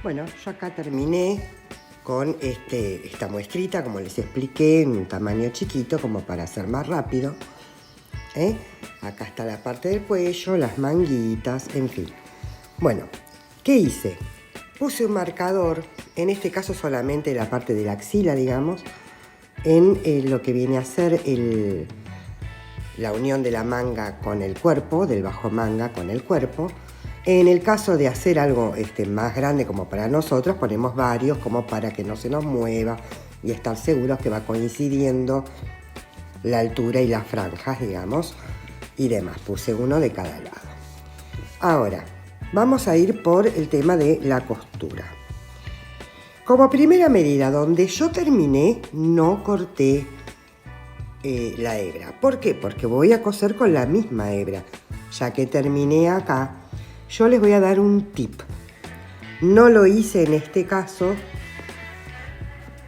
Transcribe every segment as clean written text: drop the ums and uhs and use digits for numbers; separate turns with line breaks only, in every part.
Bueno, yo acá terminé con esta muestrita, como les expliqué, en un tamaño chiquito, como para hacer más rápido. Acá está la parte del cuello, las manguitas, en fin. Bueno, ¿qué hice? Puse un marcador, en este caso solamente la parte de la axila, digamos, en lo que viene a ser la unión de la manga con el cuerpo, del bajo manga con el cuerpo. En el caso de hacer algo más grande como para nosotros, ponemos varios como para que no se nos mueva y estar seguros que va coincidiendo la altura y las franjas, digamos, y demás. Puse uno de cada lado. Ahora, vamos a ir por el tema de la costura. Como primera medida, donde yo terminé, no corté la hebra. ¿Por qué? Porque voy a coser con la misma hebra. Ya que terminé acá, yo les voy a dar un tip. No lo hice en este caso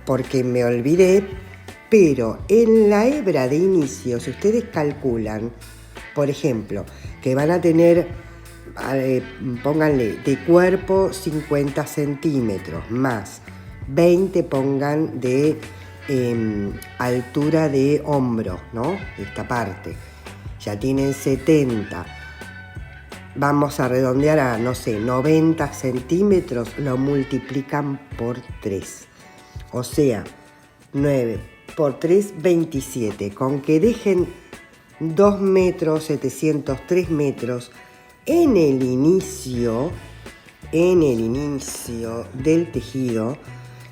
porque me olvidé, pero en la hebra de inicio, si ustedes calculan, por ejemplo, que van a tener, pónganle, de cuerpo 50 centímetros, más 20 pongan de altura de hombro, ¿no? Esta parte. Ya tienen 70. Vamos a redondear a, no sé, 90 centímetros, lo multiplican por 3. O sea, 9 por 3, 27. Con que dejen 2 metros, 700, 3 metros en el inicio del tejido,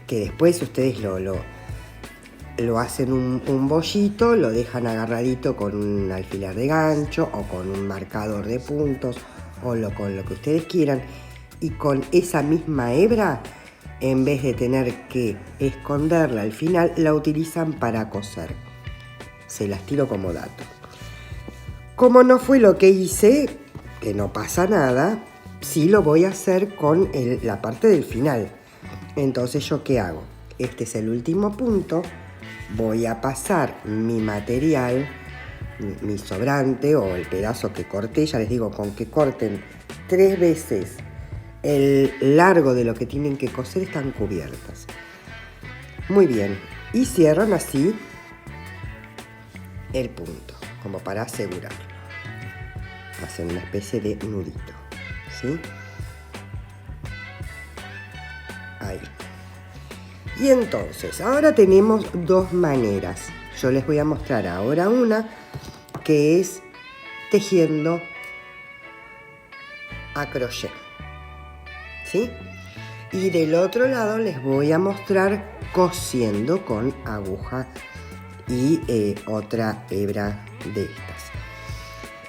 que después ustedes lo hacen un bollito, lo dejan agarradito con un alfiler de gancho o con un marcador de puntos o con lo que ustedes quieran, y con esa misma hebra, en vez de tener que esconderla al final, la utilizan para coser. Se las tiro como dato. Como no fue lo que hice, que no pasa nada, sí lo voy a hacer con la parte del final. Entonces, ¿yo qué hago? Este es el último punto. Voy a pasar mi material, mi sobrante o el pedazo que corté. Ya les digo, con que corten 3 veces el largo de lo que tienen que coser, están cubiertas. Muy bien. Y cierran así el punto, como para asegurarlo. Hacen una especie de nudito, ¿sí? Ahí. Y entonces, ahora tenemos dos maneras. Yo les voy a mostrar ahora una, que es tejiendo a crochet, ¿sí? Y del otro lado les voy a mostrar cosiendo con aguja y otra hebra de estas.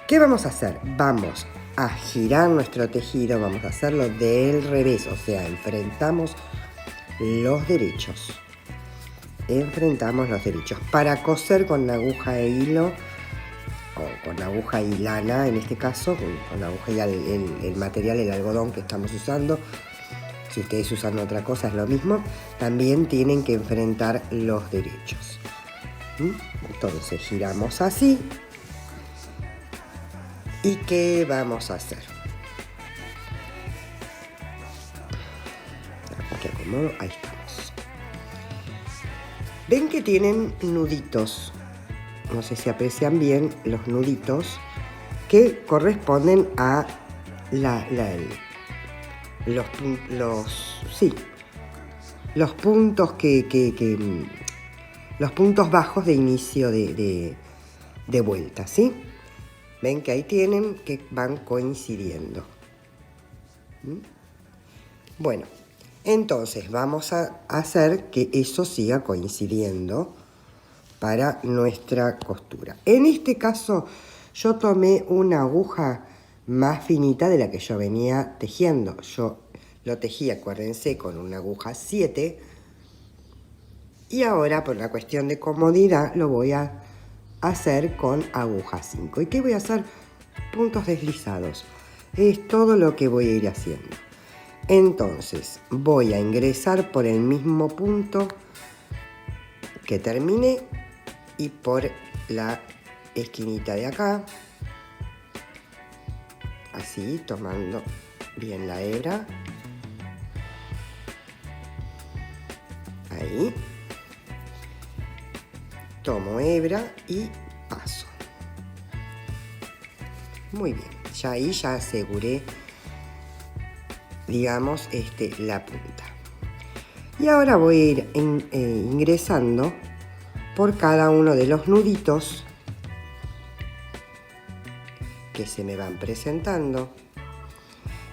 ¿Qué vamos a hacer? Vamos a girar nuestro tejido, vamos a hacerlo del revés, o sea, enfrentamos los derechos. Enfrentamos los derechos. Para coser con aguja e hilo, o con aguja y lana, en este caso, con aguja y el material, el algodón que estamos usando. Si ustedes usan otra cosa es lo mismo. También tienen que enfrentar los derechos. Entonces giramos así. ¿Y qué vamos a hacer? Aquí acomodo, ahí estamos. Ven que tienen nuditos. No sé si aprecian bien los nuditos que corresponden a los puntos los puntos bajos de inicio de vuelta, ¿sí? Ven que ahí tienen que van coincidiendo. Bueno, entonces vamos a hacer que eso siga coincidiendo para nuestra costura. En este caso, yo tomé una aguja más finita de la que yo venía tejiendo. Yo lo tejí, acuérdense, con una aguja 7. Y ahora, por la cuestión de comodidad, lo voy a hacer con aguja 5. ¿Y qué voy a hacer? Puntos deslizados. Es todo lo que voy a ir haciendo. Entonces, voy a ingresar por el mismo punto que terminé y por la esquinita de acá, así, tomando bien la hebra, Ahí. Tomo hebra y paso. Muy bien, ya ahí ya aseguré, digamos, la punta. Y ahora voy a ir ingresando por cada uno de los nuditos que se me van presentando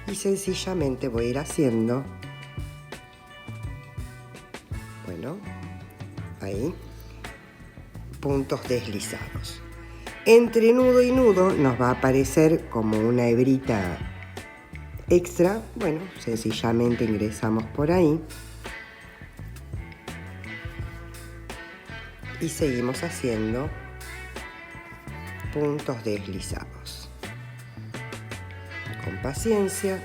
y sencillamente voy a ir haciendo, bueno, ahí, puntos deslizados. Entre nudo y nudo nos va a aparecer como una hebrita extra. Bueno, sencillamente ingresamos por ahí y seguimos haciendo puntos deslizados. Con paciencia,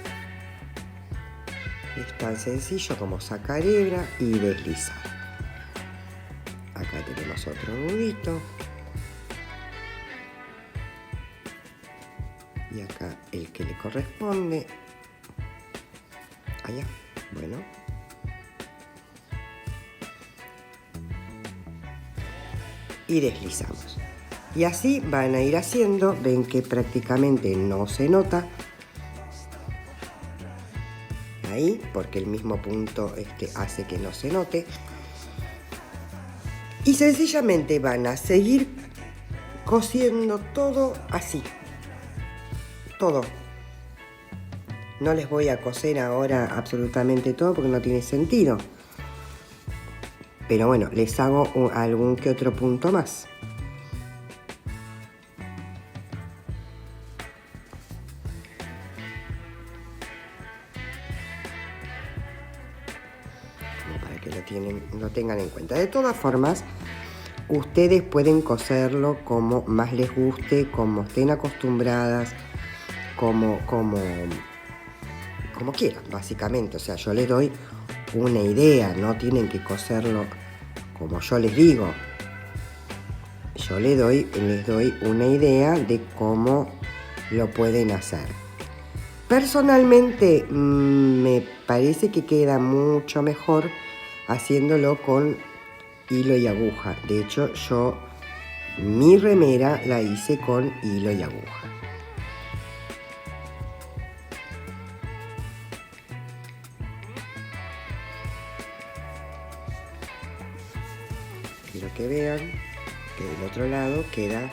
es tan sencillo como sacar hebra y deslizar. Acá tenemos otro nudito. Y acá el que le corresponde. Allá, bueno. Y deslizamos. Y así van a ir haciendo. Ven que prácticamente no se nota. Ahí, porque el mismo punto hace que no se note. Y sencillamente van a seguir cosiendo todo así. Todo. No les voy a coser ahora absolutamente todo porque no tiene sentido. Pero bueno, les hago algún que otro punto más. Para que lo tengan en cuenta. De todas formas, ustedes pueden coserlo como más les guste, como estén acostumbradas, como quieran, básicamente. O sea, yo les doy una idea, no tienen que coserlo como yo les digo. Yo les doy una idea de cómo lo pueden hacer. Personalmente, me parece que queda mucho mejor haciéndolo con hilo y aguja. De hecho, mi remera la hice con hilo y aguja. Quiero que vean que del otro lado queda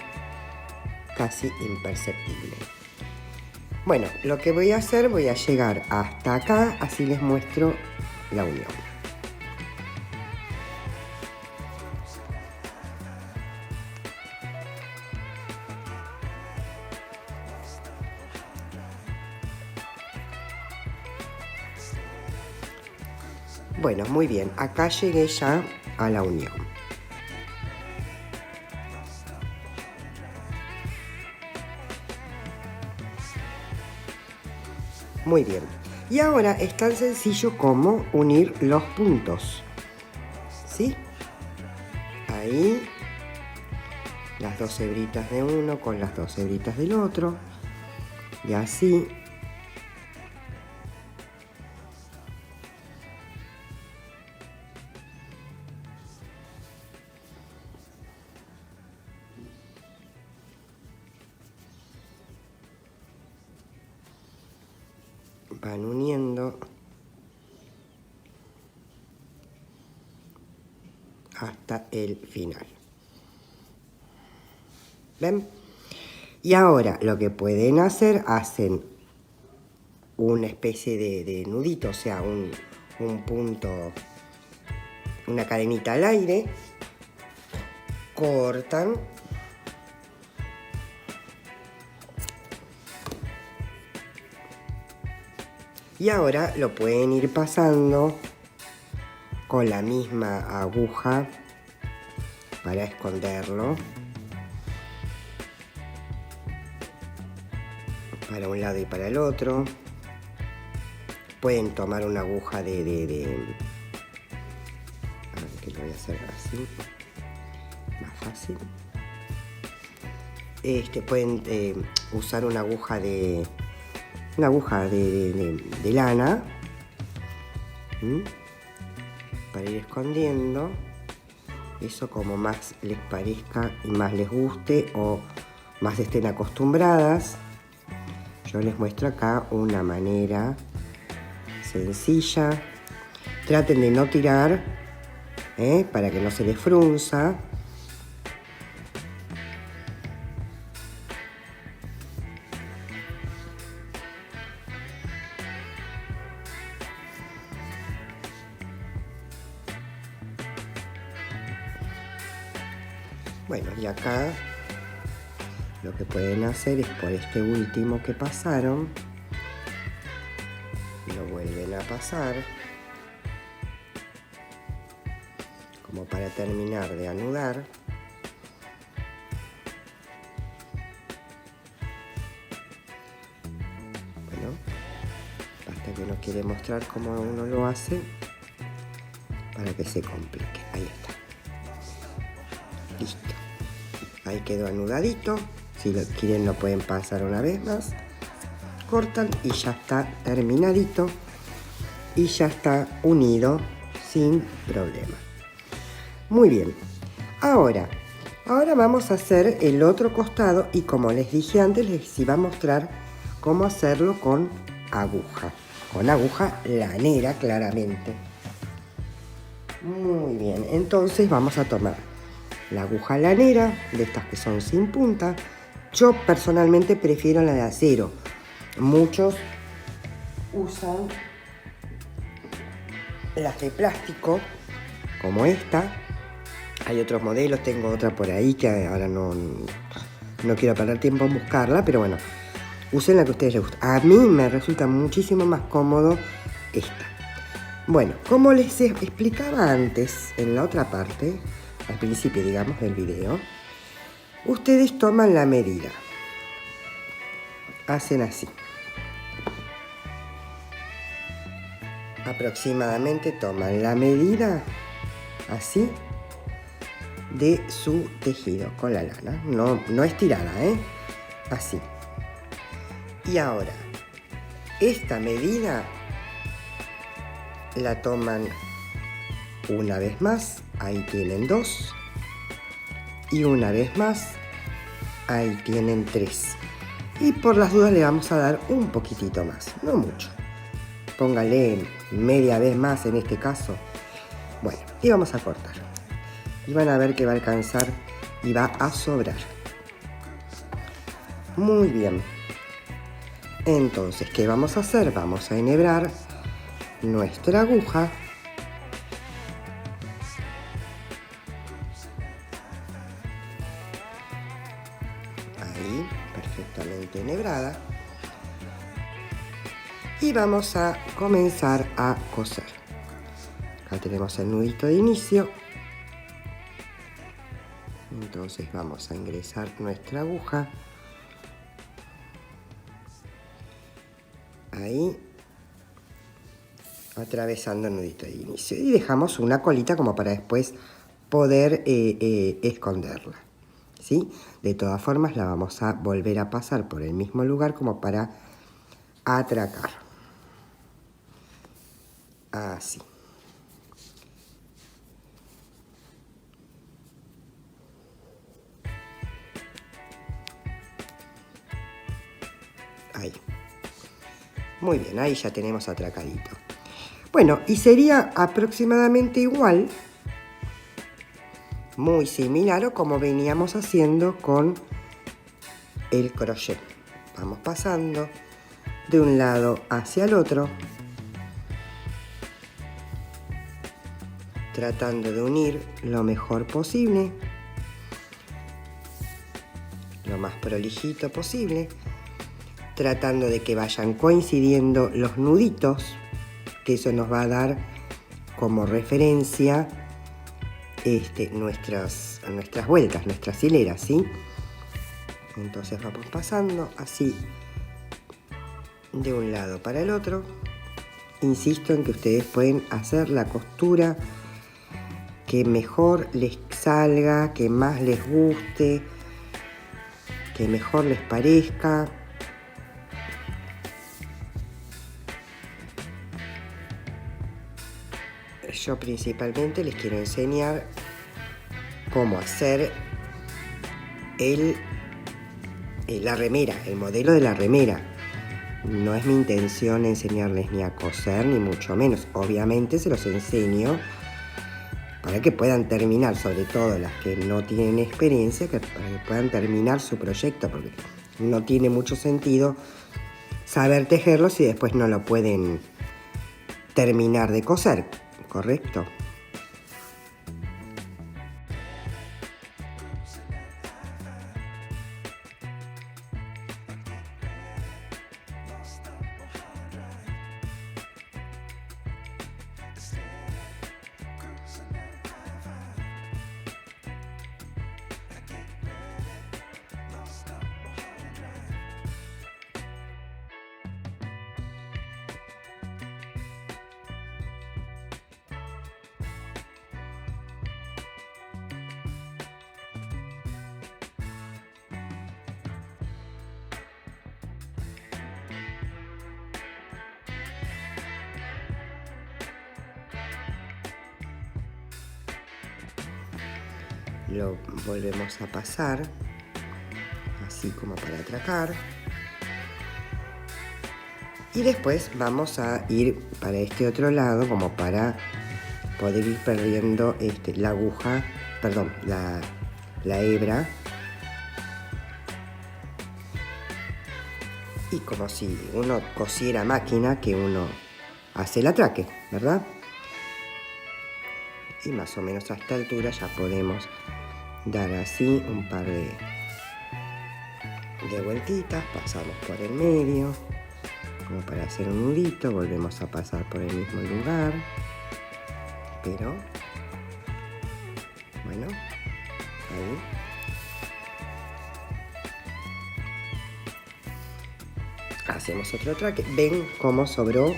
casi imperceptible. Bueno, lo que voy a hacer, voy a llegar hasta acá, así les muestro la unión. Bueno, muy bien, acá llegué ya a la unión. Muy bien. Y ahora es tan sencillo como unir los puntos. ¿Sí? Ahí. Las dos hebritas de uno con las dos hebritas del otro. Y así. Van uniendo hasta el final. ¿Ven? Y ahora lo que pueden hacer, hacen una especie de nudito, o sea, un punto, una cadenita al aire, cortan y ahora lo pueden ir pasando con la misma aguja para esconderlo para un lado y para el otro. Pueden tomar una aguja a ver, que lo voy a hacer así, más fácil. Pueden usar una aguja de lana para ir escondiendo. Eso como más les parezca y más les guste o más estén acostumbradas. Yo les muestro acá una manera sencilla. Traten de no tirar, para que no se les frunza. Bueno, y acá lo que pueden hacer es por este último que pasaron, lo vuelven a pasar, como para terminar de anudar. Bueno, hasta que nos quiere mostrar cómo uno lo hace para que se complique. Ahí está. Listo. Ahí quedó anudadito. Si lo quieren lo pueden pasar una vez más. Cortan y ya está terminadito. Y ya está unido sin problema. Muy bien. Ahora vamos a hacer el otro costado y como les dije antes, les iba a mostrar cómo hacerlo con aguja. Con aguja lanera, claramente. Muy bien. Entonces vamos a tomar la aguja lanera, de estas que son sin punta. Yo personalmente prefiero la de acero. Muchos usan las de plástico, como esta. Hay otros modelos, tengo otra por ahí que ahora no quiero perder tiempo en buscarla, pero bueno, usen la que a ustedes les gusta. A mí me resulta muchísimo más cómodo esta. Bueno, como les explicaba antes en la otra parte, al principio, digamos, del video, ustedes toman la medida. Hacen así. Aproximadamente toman la medida, así, de su tejido con la lana. No estirada, así. Y ahora, esta medida la toman una vez más, ahí tienen 2, y una vez más, ahí tienen 3. Y por las dudas le vamos a dar un poquitito más, no mucho. Póngale media vez más en este caso. Bueno, y vamos a cortar. Y van a ver que va a alcanzar y va a sobrar. Muy bien. Entonces, ¿qué vamos a hacer? Vamos a enhebrar nuestra aguja. Ahí, perfectamente enhebrada. Y vamos a comenzar a coser. Acá tenemos el nudito de inicio. Entonces vamos a ingresar nuestra aguja. Ahí. Atravesando el nudito de inicio. Y dejamos una colita como para después poder esconderla. ¿Sí? De todas formas la vamos a volver a pasar por el mismo lugar como para atracar. Así. Ahí. Muy bien, ahí ya tenemos atracadito. Bueno, y sería aproximadamente igual, muy similar o como veníamos haciendo con el crochet. Vamos pasando de un lado hacia el otro, tratando de unir lo mejor posible, lo más prolijito posible, tratando de que vayan coincidiendo los nuditos, que eso nos va a dar como referencia nuestras vueltas, nuestras hileras, ¿sí? Entonces vamos pasando así de un lado para el otro. Insisto en que ustedes pueden hacer la costura que mejor les salga, que más les guste, que mejor les parezca. yo principalmente les quiero enseñar cómo hacer la remera, el modelo de la remera. No es mi intención enseñarles ni a coser, ni mucho menos. Obviamente se los enseño para que puedan terminar, sobre todo las que no tienen experiencia, para que puedan terminar su proyecto, porque no tiene mucho sentido saber tejerlo si después no lo pueden terminar de coser, ¿correcto? Lo volvemos a pasar, así como para atracar. Y después vamos a ir para este otro lado, como para poder ir perdiendo la aguja, perdón, la hebra. Y como si uno cosiera a máquina, que uno hace el atraque, ¿verdad? Y más o menos a esta altura ya podemos dar así un par de vueltitas, pasamos por el medio, como para hacer un nudito, volvemos a pasar por el mismo lugar, pero bueno, ahí. Hacemos otro traque. ¿Ven cómo sobró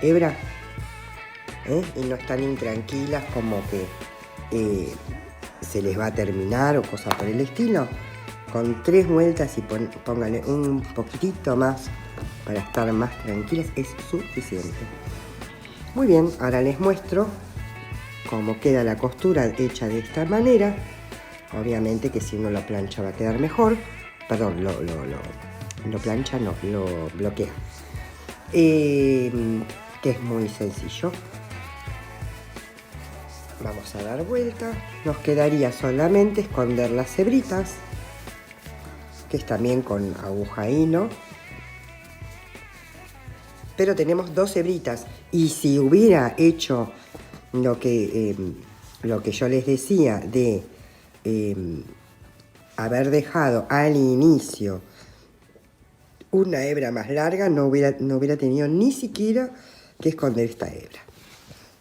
hebra? Y no están intranquilas como que se les va a terminar o cosas por el estilo. Con 3 vueltas y pónganle un poquitito más para estar más tranquilas es suficiente. Muy bien, ahora les muestro cómo queda la costura hecha de esta manera. Obviamente que si uno lo plancha va a quedar mejor. Perdón, lo plancha no, lo bloquea. Que es muy sencillo. Vamos a dar vuelta. Nos quedaría solamente esconder las hebritas, que es también con aguja hilo. Pero tenemos 2 hebritas. Y si hubiera hecho lo que yo les decía de haber dejado al inicio una hebra más larga, no hubiera tenido ni siquiera que esconder esta hebra.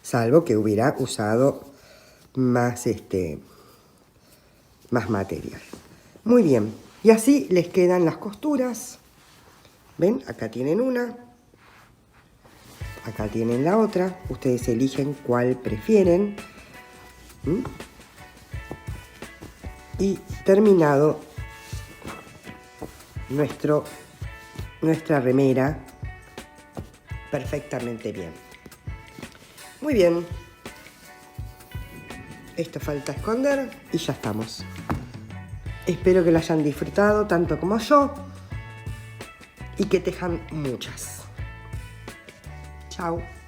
Salvo que hubiera usado más material. Muy bien, y así les quedan las costuras. ¿Ven? Acá tienen una, acá tienen la otra. Ustedes eligen cuál prefieren. Y terminado nuestra remera perfectamente bien. Muy bien. Esto falta esconder y ya estamos. Espero que lo hayan disfrutado tanto como yo y que tejan muchas. Chao.